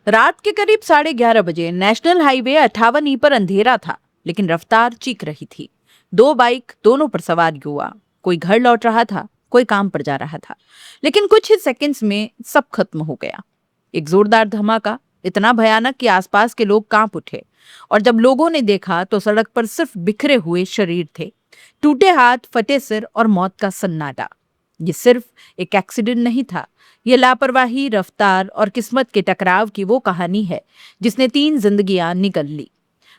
रात के करीब 11:30 बजे नेशनल हाईवे 58E पर अंधेरा था, लेकिन रफ्तार चीख रही थी। दो बाइक, दोनों पर सवार युवा, कोई घर लौट रहा था, कोई काम पर जा रहा था। लेकिन कुछ ही सेकंड्स में सब खत्म हो गया। एक जोरदार धमाका, इतना भयानक कि आसपास के लोग कांप उठे। और जब लोगों ने देखा तो सड़क पर सिर्फ बिखरे हुए शरीर थे, टूटे हाथ, फटे सिर और मौत का सन्नाटा। ये सिर्फ एक एक्सीडेंट नहीं था, ये लापरवाही, रफ्तार और किस्मत के टकराव की वो कहानी है जिसने 3 जिंदगियां निकल ली।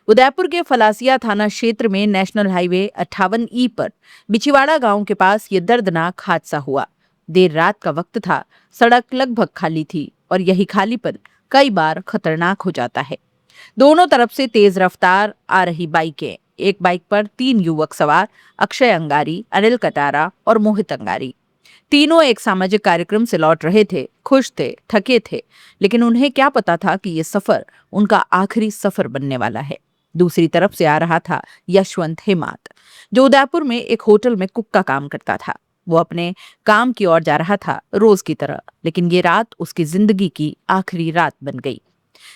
उदयपुर के फलासिया थाना क्षेत्र में नेशनल हाईवे 58E पर बिछीवाड़ा गांव के पास ये दर्दनाक हादसा हुआ। देर रात का वक्त था, सड़क लगभग खाली थी और यही खालीपन कई बार खतरनाक हो जाता है। दोनों तरफ से तेज रफ्तार आ रही बाइकें, एक बाइक पर 3 युवक सवार, अक्षय अंगारी, अनिल कटारा और मोहित अंगारी। तीनों एक सामाजिक कार्यक्रम से लौट रहे थे, खुश थे, थके थे, लेकिन उन्हें क्या पता था कि ये सफर उनका आखिरी सफर बनने वाला है। दूसरी तरफ से आ रहा था यशवंत हेमात, जो उदयपुर में एक होटल में कुक का काम करता था। वो अपने काम की ओर जा रहा था रोज की तरह, लेकिन ये रात उसकी जिंदगी की आखिरी रात बन गई।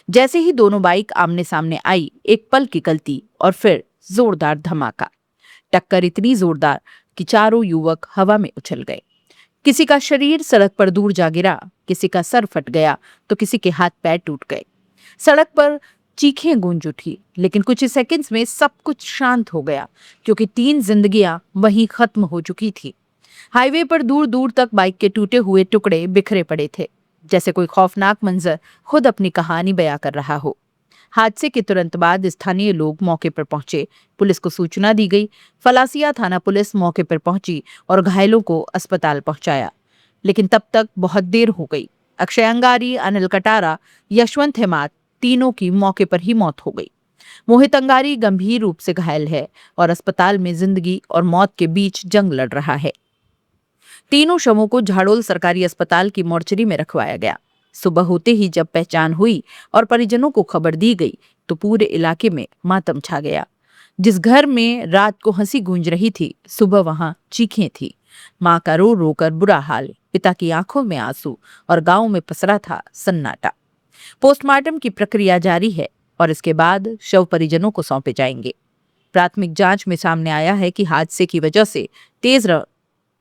जैसे ही दोनों बाइक आमने सामने आई, एक पल की गलती और फिर जोरदार धमाका। टक्कर इतनी जोरदार कि चारों युवक हवा में उछल गए। किसी का शरीर सड़क पर दूर जा गिरा, किसी का सर फट गया तो किसी के हाथ पैर टूट गए। सड़क पर चीखें गूंज उठी, लेकिन कुछ ही सेकंड्स में सब कुछ शांत हो गया, क्योंकि 3 जिंदगियां वहीं खत्म हो चुकी थी। हाईवे पर दूर दूर तक बाइक के टूटे हुए टुकड़े बिखरे पड़े थे, जैसे कोई खौफनाक मंजर खुद अपनी कहानी बयां कर रहा हो। हादसे के तुरंत बाद स्थानीय लोग मौके पर पहुंचे, पुलिस को सूचना दी गई। फलासिया थाना पुलिस मौके पर पहुंची और घायलों को अस्पताल पहुंचाया, लेकिन तब तक बहुत देर हो गई। अक्षय अंगारी, अनिल कटारा, यशवंत हेमात, तीनों की मौके पर ही मौत हो गई। मोहित अंगारी गंभीर रूप से घायल है और अस्पताल में जिंदगी और मौत के बीच जंग लड़ रहा है। तीनों शवों को झाड़ोल सरकारी अस्पताल की मोर्चरी में रखवाया गया। सुबह होते ही जब पहचान हुई और परिजनों को खबर दी गई तो पूरे इलाके में मातम छा गया। जिस घर में रात को हंसी गूंज रही थी, सुबह वहां चीखें थी। मां का रो रो कर बुरा हाल, पिता की आंखों में आंसू और गांव में पसरा था सन्नाटा। पोस्टमार्टम की प्रक्रिया जारी है और इसके बाद शव परिजनों को सौंपे जाएंगे। प्राथमिक जांच में सामने आया है कि हादसे की वजह से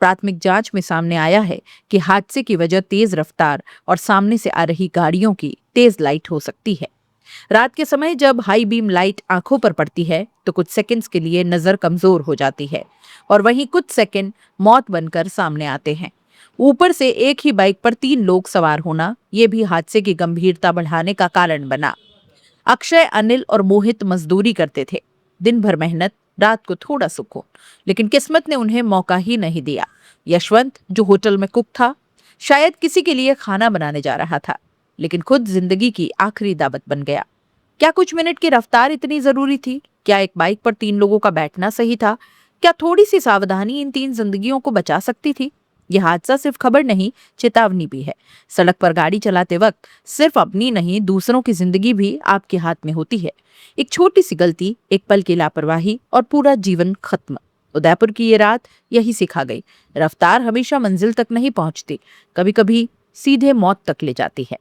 प्राथमिक जांच में सामने आया है कि हादसे की वजह तेज रफ्तार और सामने से आ रही गाड़ियों की तेज लाइट हो सकती है। रात के समय जब हाई बीम लाइट आंखों पर पड़ती है तो कुछ सेकंड्स के लिए नजर कमजोर हो जाती है और वहीं कुछ सेकंड मौत बनकर सामने आते हैं। ऊपर से एक ही बाइक पर 3 लोग सवार होना, यह भी हादसे की गंभीरता बढ़ाने का कारण बना। अक्षय, अनिल और मोहित मजदूरी करते थे, दिन भर मेहनत, रात को थोड़ा सुकून, लेकिन किस्मत ने उन्हें मौका ही नहीं दिया। यशवंत, जो होटल में कुक था, शायद किसी के लिए खाना बनाने जा रहा था, लेकिन खुद जिंदगी की आखिरी दावत बन गया। क्या कुछ मिनट की रफ्तार इतनी जरूरी थी? क्या एक बाइक पर 3 लोगों का बैठना सही था? क्या थोड़ी सी सावधानी इन 3 जिंदगियों को बचा सकती थी? यह हादसा सिर्फ खबर नहीं, चेतावनी भी है। सड़क पर गाड़ी चलाते वक्त सिर्फ अपनी नहीं, दूसरों की जिंदगी भी आपके हाथ में होती है। एक छोटी सी गलती, एक पल की लापरवाही और पूरा जीवन खत्म। उदयपुर की ये रात यही सिखा गई, रफ्तार हमेशा मंजिल तक नहीं पहुंचती, कभी कभी सीधे मौत तक ले जाती है।